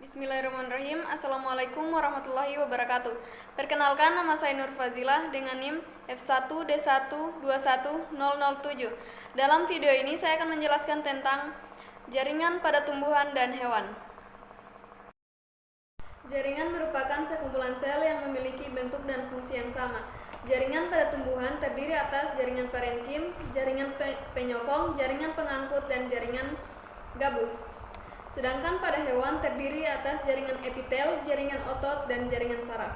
Bismillahirrahmanirrahim. Assalamualaikum warahmatullahi wabarakatuh. Perkenalkan, nama saya Nur Fazilah dengan NIM F1D121007. Dalam video ini saya akan menjelaskan tentang jaringan pada tumbuhan dan hewan. Jaringan merupakan sekumpulan sel yang memiliki bentuk dan fungsi yang sama. Jaringan pada tumbuhan terdiri atas jaringan parenkim, jaringan penyokong, jaringan pengangkut, dan jaringan gabus. Sedangkan pada hewan terdiri atas jaringan epitel, jaringan otot, dan jaringan saraf.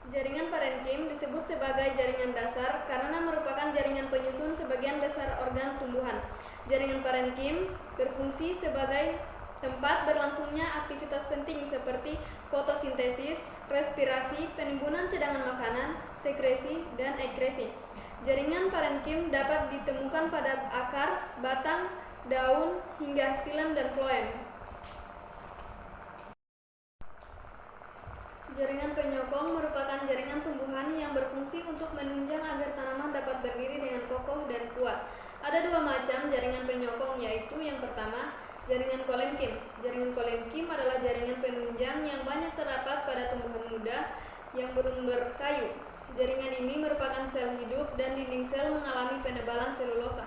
Jaringan parenkim disebut sebagai jaringan dasar karena merupakan jaringan penyusun sebagian besar organ tumbuhan. Jaringan parenkim berfungsi sebagai tempat berlangsungnya aktivitas penting seperti fotosintesis, respirasi, penimbunan cadangan makanan, sekresi, dan ekresi. Jaringan parenkim dapat ditemukan pada akar, batang, daun, hingga xilem dan floem. Jaringan penyokong merupakan jaringan tumbuhan yang berfungsi untuk menunjang agar tanaman dapat berdiri dengan kokoh dan kuat. Ada dua macam jaringan penyokong, yaitu yang pertama, jaringan kolenkim. Jaringan kolenkim adalah jaringan penunjang yang banyak terdapat pada tumbuhan muda yang belum berkayu. Jaringan ini merupakan sel hidup dan dinding sel mengalami penebalan selulosa.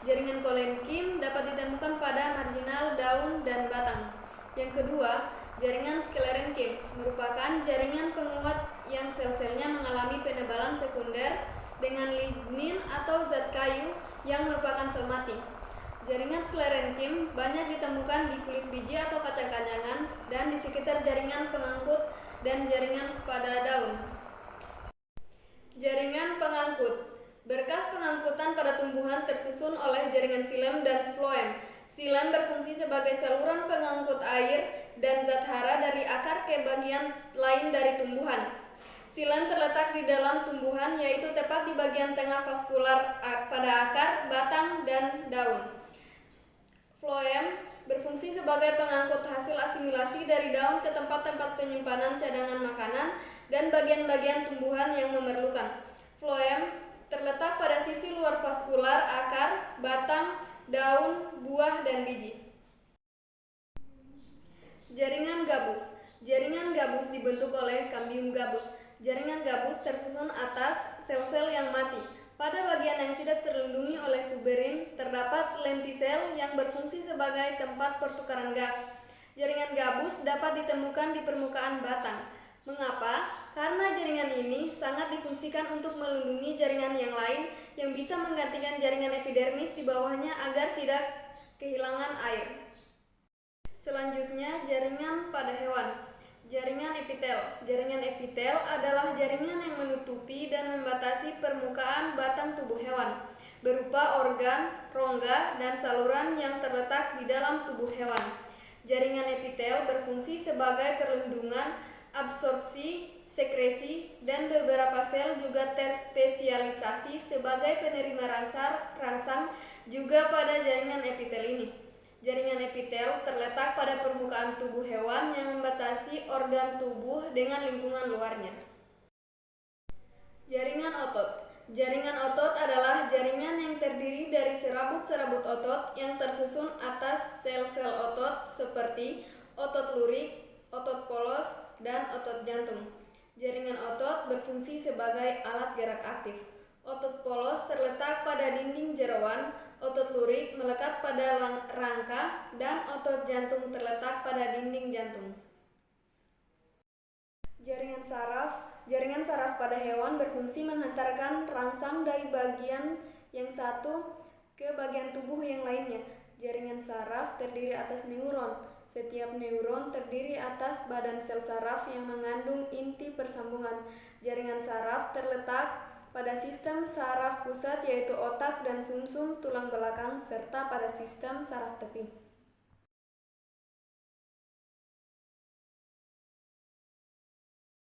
Jaringan kolenkim dapat ditemukan pada marginal daun dan batang. Yang kedua, jaringan sklerenkim merupakan jaringan penguat yang sel-selnya mengalami penebalan sekunder dengan lignin atau zat kayu yang merupakan sel mati. Jaringan sklerenkim banyak ditemukan di kulit biji atau kacang-kacangan dan di sekitar jaringan pengangkut dan jaringan pada daun. Jaringan pengangkut. Berkas pengangkutan pada tumbuhan tersusun oleh jaringan xilem dan floem. Xilem berfungsi sebagai saluran pengangkut air dan zat hara dari akar ke bagian lain dari tumbuhan. Xilem terletak di dalam tumbuhan, yaitu tepat di bagian tengah vaskular pada akar, batang, dan daun. Floem berfungsi sebagai pengangkut hasil asimilasi dari daun ke tempat-tempat penyimpanan cadangan makanan dan bagian-bagian tumbuhan yang memerlukan. Floem terletak pada sisi luar vaskular akar, batang, daun, buah, dan biji. Jaringan gabus. Jaringan gabus dibentuk oleh kambium gabus. Jaringan gabus tersusun atas sel-sel yang mati. Pada bagian yang tidak terlindungi oleh suberin, terdapat lentisel yang berfungsi sebagai tempat pertukaran gas. Jaringan gabus dapat ditemukan di permukaan batang. Mengapa? Karena jaringan ini sangat difungsikan untuk melindungi jaringan yang lain yang bisa menggantikan jaringan epidermis di bawahnya agar tidak kehilangan air. Selanjutnya, jaringan pada hewan. Jaringan epitel. Jaringan epitel adalah jaringan yang menutupi dan membatasi permukaan batang tubuh hewan, berupa organ, rongga, dan saluran yang terletak di dalam tubuh hewan. Jaringan epitel berfungsi sebagai perlindungan, absorpsi, sekresi, dan beberapa sel juga terspesialisasi sebagai penerima rangsang juga pada jaringan epitel ini. Jaringan epitel terletak pada permukaan tubuh hewan yang membatasi organ tubuh dengan lingkungan luarnya. Jaringan otot. Jaringan otot adalah jaringan yang terdiri dari serabut-serabut otot yang tersusun atas sel-sel otot seperti otot lurik, otot polos, dan otot jantung. Jaringan otot berfungsi sebagai alat gerak aktif. Otot polos terletak pada dinding jeroan, otot lurik melekat pada rangka, dan otot jantung terletak pada dinding jantung. Jaringan saraf. Jaringan saraf pada hewan berfungsi menghantarkan rangsang dari bagian yang satu ke bagian tubuh yang lainnya. Jaringan saraf terdiri atas neuron. Setiap neuron terdiri atas badan sel saraf yang mengandung inti persambungan. Jaringan saraf terletak pada sistem saraf pusat, yaitu otak dan sumsum tulang belakang, serta pada sistem saraf tepi.